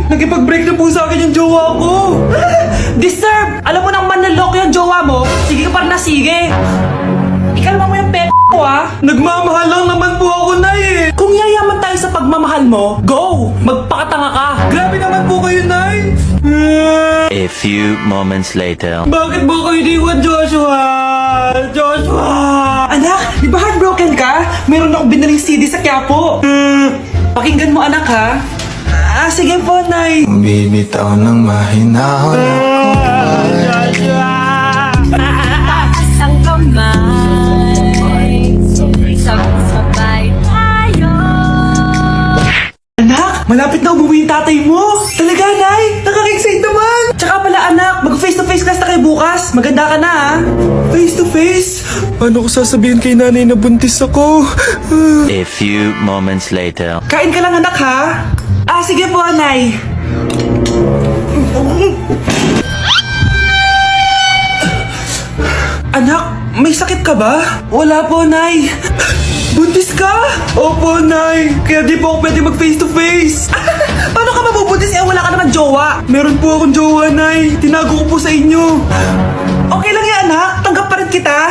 Nakipag-break na po sa akin yung jowa ko. Deserve! Alam mo nang manloloko yung jowa mo, sige ka pa rin na sige. Ikalma mo yung ko ah. Nagmamahal lang naman po ako, Nay eh. Kung yayaman tayo sa pagmamahal mo, go! Magpakatanga ka. Grabe naman po kayo, Nay. A few moments later. Bakit mo kayo iniwan, Joshua? Joshua! Anak, di ba heartbroken ka? Meron akong binaling CD sa Quiapo. Pakinggan mo anak ha. Sige po, Nay. Bibitaw ng mahinahon ako. Joshua! Taas ang kamay, sabay tayo. Anak, malapit na umuwi yung tatay mo. Talaga, Nay? Nakaka-excite naman. Tsaka pala anak, mag-face-to-face class na kayo bukas. Maganda ka na ha. Face-to-face? Paano ko sasabihin kay nanay na buntis ako? A few moments later. Kain ka lang anak ha. Sige po, Nay. Anak, may sakit ka ba? Wala po, Nay. Buntis ka? Opo, Nay. Kaya di po ako pwede mag-face-to-face. Paano ka mabubuntis wala ka naman jowa? Meron po akong jowa, Nay. Tinago ko po sa inyo. Okay lang yan, anak. Tanggap pa rin kita.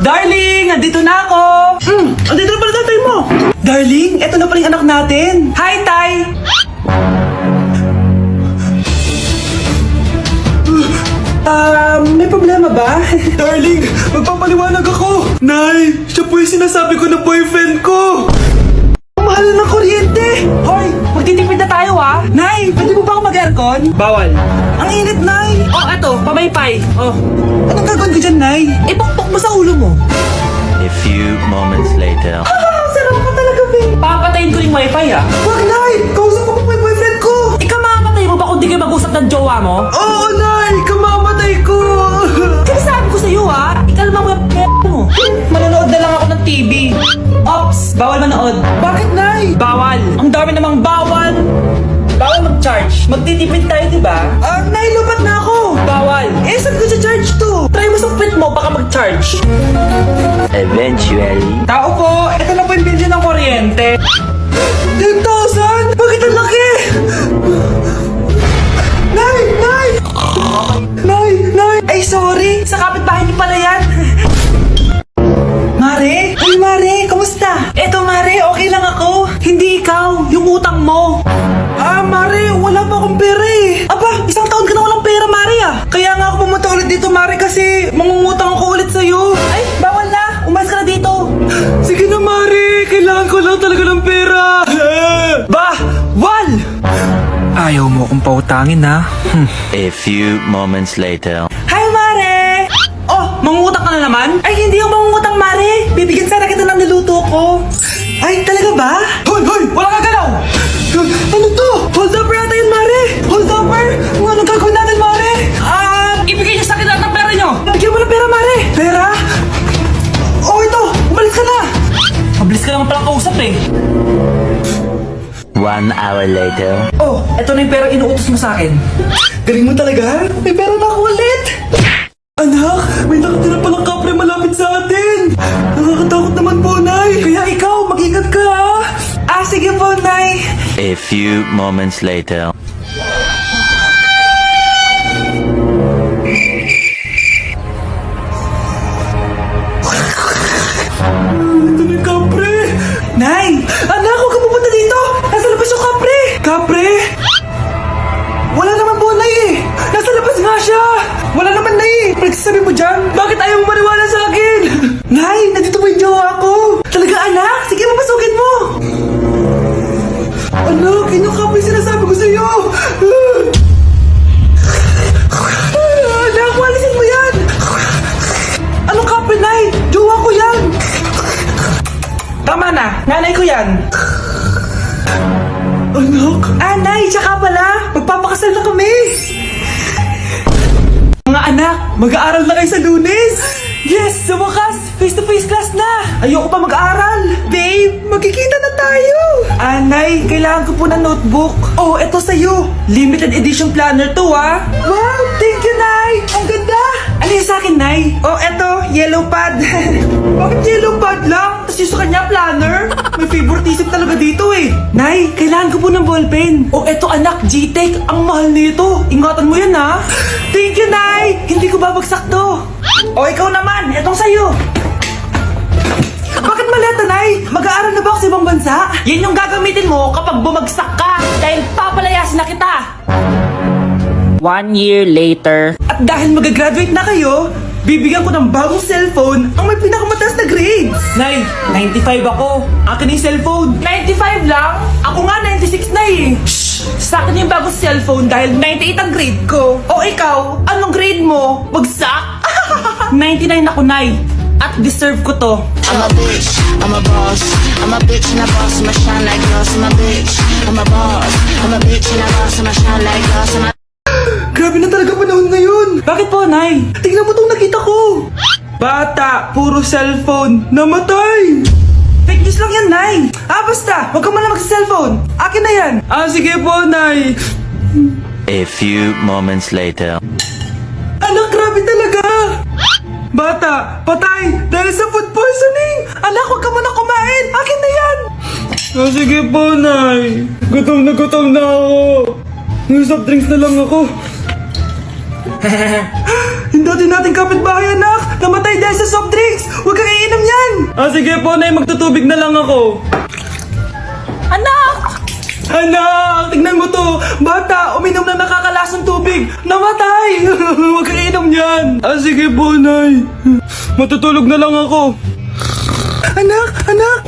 Darling, andito na ako. Andito na pala tatay mo. Darling, eto na pala yung anak natin. Hi, Tay. May problema ba? Darling, magpapaliwanag ako. Nay, siya po yung sinasabi ko na boyfriend ko. Mahal ng kuryente. Hoy, magtitipid na tayo ha. Nay, pwede mo ba ako mag-aircon? Bawal. Ang init, Nay. Eto, pamaypay. Anong gagawin ko dyan, Nay? Ipokpok mo sa ulo mo. A few moments later. Sarap ka talaga, babe. Papatayin ko yung wifi, ha? Wag, Nay. Kausap ko po yung boyfriend ko. Ikaw makapatay mo ba kung di kayo mag-usap ng jowa mo? Oo, Nay. Kamamatay ko. Kasi sabi ko sa'yo, ha? Ikalma mo yung mo. Manonood na lang ako ng TV. Ops, bawal manood. Bakit, Nay? Bawal. Ang dami namang bawal. Bawal mag-charge. Magtitipid tayo, di ba? Nay, lupat na ako. Bawal. Saan ko charge to? Try mo sa pit mo, baka mag-charge. Eventually. Tao po, ito na po yung bilhin ng kuryente. 10,000? Bakit ang laki? Nay! Nay! Nay! Nay! Ay, sorry. Sa kapitbahay niyo pala yan. Mare? Uy, Mare. Kamusta? Eto, Mare. Okay lang ako. Hindi ikaw. Yung utang mo. Mare, wala pa akong pera eh. Aba, isang taon ka na walang pera, Mare ah. Kaya nga ako pumunta ulit dito, Mare, kasi mangungutang ako ulit sa'yo. Ay, bawal na. Umalis ka na dito. Sige na, Mare. Kailangan ko lang talaga ng pera. Wal! Ayaw mo akong pautangin ha? A few moments later. Hi, Mare! Mangungutang ka na naman? Ay, hindi ako mangungutang, Mare. Bibigyan sana kita ng niluto ko. Ay, talaga ba? Hoy! Hoy! Wala ka galaw! Ano to? Hold up yata yun, Mare. Hold upper? Anong gagawin natin, Mare? Ibigay niyo sa akin lahat ng pera niyo. Bigyan mo ng pera, Mare. Pera? Ito. Umalis ka na. Mabilis ka naman palang kausap eh. 1 hour later. Eto na yung pera inuutos mo sa akin. Galing mo talaga? May pera na ako ulit. Anak, may nakatira palang kapre malapit sa atin. Nakakatakot naman po, Nay. Kaya ikaw, mag-ingat ka, ha? Sige po, Nay. A few moments later. Ito na yung kapre. Nay! Anak, huwag ka pupunta dito! Nasa labas yung kapre! Kapre? Wala naman po, Nay eh. Nasa labas nga siya. Wala naman, Nay eh. Pagsasabi mo dyan, bakit ayaw mo maniwala sa akin? Nay, nandito po yung jowa ko. Talaga, anak? Sige, mapasukin mo! Anak, yun yung kapre sinasabi ko sa'yo. Anak, walisin mo yan! Anong kapre, Nay? Jowa ko yan! Tama na, nanay ko yan. Anak? Nay, tsaka pala, magpapakasal na kami. Mga anak, mag-aaral na kayo sa Lunes. Yes, sa wakas, face-to-face class na. Ayoko pa mag-aaral. Babe, magkikita na tayo. Nay, kailangan ko po ng notebook. Eto sa'yo. Limited edition planner to, ha. Wow, thank you, Nay. Ang ganda. Ano yung sa akin, Nay? Oh, eto, yellow pad. Bakit yellow pad lang? Tapos yung sa kanya, planner? May favoritism talaga dito eh. Nay, kailangan ko po ng ballpen. Oh, eto anak, G-Tech. Ang mahal nito. Ingatan mo yan ha. Thank you, Nay. Hindi ko babagsak to. Oh, ikaw naman. Etong sa'yo. Bakit maleta, Nay? Mag-aaral na ba ako sa ibang bansa? Yan yung gagamitin mo kapag bumagsak ka. Dahil papalayasin na kita. 1 year later. At dahil mag-graduate na kayo, bibigyan ko ng bagong cellphone ang may pinakamataas na grades. Nay, 95 ako. Akin yung cellphone. 95 lang? Ako nga 96 na eh. Shh! Sa akin yung bagong cellphone dahil 98 ang grade ko. O ikaw, anong grade mo? Bagsak? 99 ako, Nay. At deserve ko to. I'm a bitch, I'm a boss. I'm a bitch and a boss, I'ma shine like glass. I'm a bitch, I'm a boss. I'm a bitch and a boss, I'ma shine like glass. I'm a Grabe na talaga panahon ngayon. Bakit po, Nay? Tingnan mo tong nakita ko. Bata, puro cellphone. Namatay! Fake news lang yan, Nay. Basta, huwag ka man lang mag-cellphone. Akin na yan. Sige po, Nay. A few moments later. Anak, grabe talaga. Bata, patay dahil sa food poisoning. Anak, huwag ka muna kumain. Akin na yan. Sige po, Nay. Gutom na ako. Soft drinks na lang ako. Hindi natin kapitbahay, anak. Namatay dahil sa soft drinks. Huwag kang iinom yan. Sige po, Nay. Magtutubig na lang ako. Anak! Anak! Tignan mo to. Bata, uminom na nakakalasang tubig. Namatay! Huwag kang iinom yan. Sige po, Nay. Matutulog na lang ako. Anak!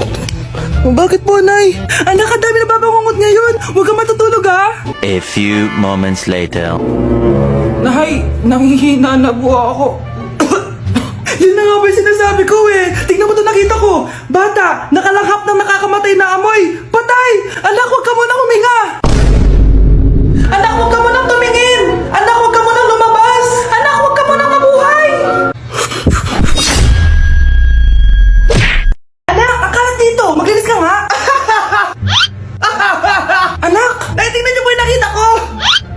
Bakit po, Nay? Anak, ang dami na babangungot ngayon. Huwag kang matutulog, ha? A few moments later. Nay, nanghihina na po ako. Yun na nga ba yung sinasabi ko eh. Tingnan mo to nakita ko. Bata, nakalanghap ng nakakamatay na amoy. Patay! Anak, huwag ka muna huminga. Anak, huwag ka munang tumingin! Anak, huwag ka munang lumabas! Anak, huwag ka munang mabuhay! Anak, akalat dito! Maglinis ka nga! Anak! Ay, tingnan niyo po yung nakita ko!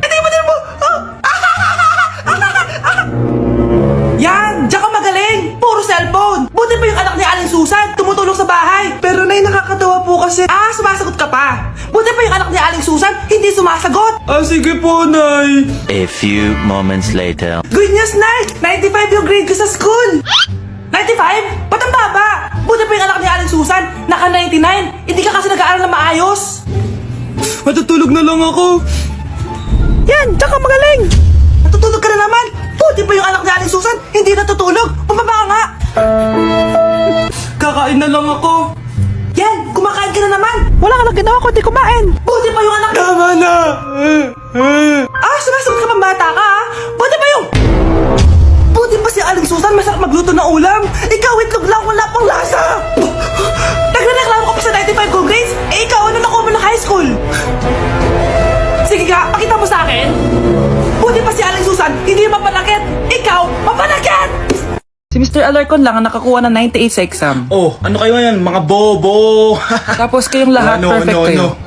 Tingnan mo! Yan! Diyan ka magaling! Puro cellphone! Buti pa yung anak ni Aling Susan tumutulong sa bahay! Pero Nay, nakakatawa po kasi. Sumasagot ka pa! Buti pa yung anak ni Aling Susan hindi sumasagot! Sige po, Nay. A few moments later. Good news, Nay! 95 yung grade ko sa school! 95? Ba't ang baba? Buti pa yung anak ni Aling Susan, naka 99. Hindi ka kasi nag-aaral na maayos. Matutulog na lang ako. Yan, tsaka magaling. Natutulog ka na naman. Buti pa yung anak ni Aling Susan, hindi natutulog. Pumaba ka nga. Kakain na lang ako. Yan, kumakain ka na naman. Wala ka lang ginawa kundi kumain. Buti pa yung anak ni... Tama na. Sumasagot ka pang bata ka, ha? Buti pa yung... Buti pa si Aling Susan, masarap magluto ng ulam. Ikaw, itlog lang, wala pang lasa. Nagrereklamo ka pa sa 95 gold grades? Ikaw, ano nakuha mo ng high school? Sige ka, pakita mo sa akin. Buti pa si Aling Susan, hindi mapanakit. Ikaw, mapanakit! Si Mr. Alarcon lang ang nakakuha ng 98 sa exam. Oh, ano kayo yan? Mga bobo. Tapos kayong lahat perfect kayo.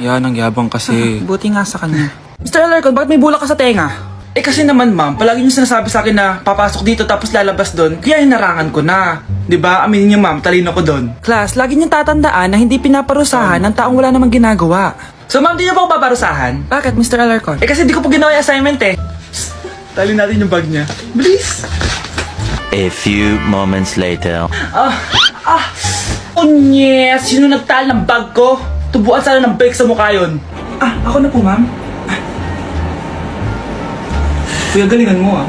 Yan, ang yabang kasi. Buti nga sa kanya. Mr. Alarcon, bakit may bulak ka sa tenga? Kasi naman ma'am, palagi niyo sinasabi sa akin na papasok dito tapos lalabas doon, kaya hinarangan ko na. 'Di ba? Aminin niyo ma'am, talino ko doon. Class, lagi niyong tatandaan na hindi pinaparusahan ng taong wala namang ginagawa. So ma'am, di niyo ba ako paparusahan? Bakit, Mr. Alarcon? Kasi di ko po ginawa yung assignment eh. Psst, tali natin yung bag niya. Bilis! A few moments later. Yes! Sino nagtal ng bag ko? Tubuan sana ng bag sa mukha yun. Ako na po ma'am. Kuya, galingan mo ah.